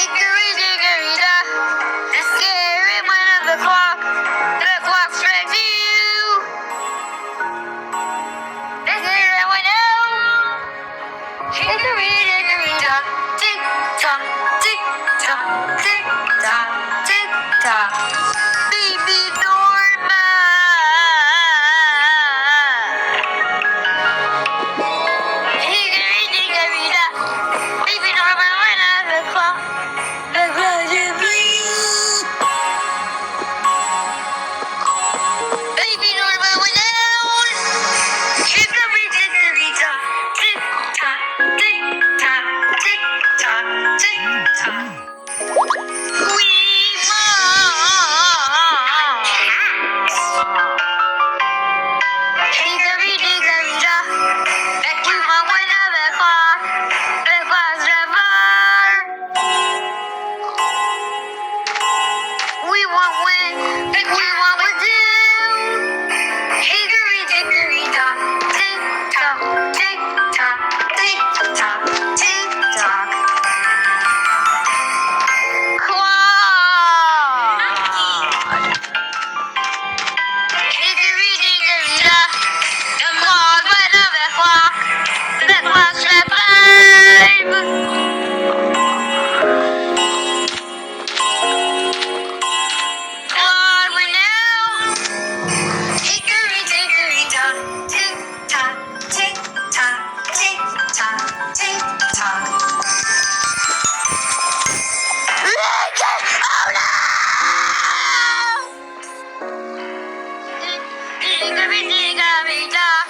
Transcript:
Hickory, dickory, dock. The scary went of the clock. The clock strikes you. The scary went out. Hickory, dickory, dock. Tick tock, tick tock, tick tock, tick tock. Baby Norma. Hickory, dickory, dock. Baby Norma went of the clock. The clock is blue. Baby Norma went out. Hickory, dickory, dock. Tick tock, tick tock, tick tock, tick tock. We want Hickory, dickory, dock. Back to my one of the clock. The clock's never. We want when. We want with you. Hickory, dickory, dock. Tick tock, tick tock, tick tock, tick tock. Claude. Hickory, dickory, dock. The Claude went of the clock. The clock struck 5. Claude went out. Hickory, dickory, dock. Tick tock, tick tock, tick tock, tick tock. Oh no! Hickory, dickory, dock.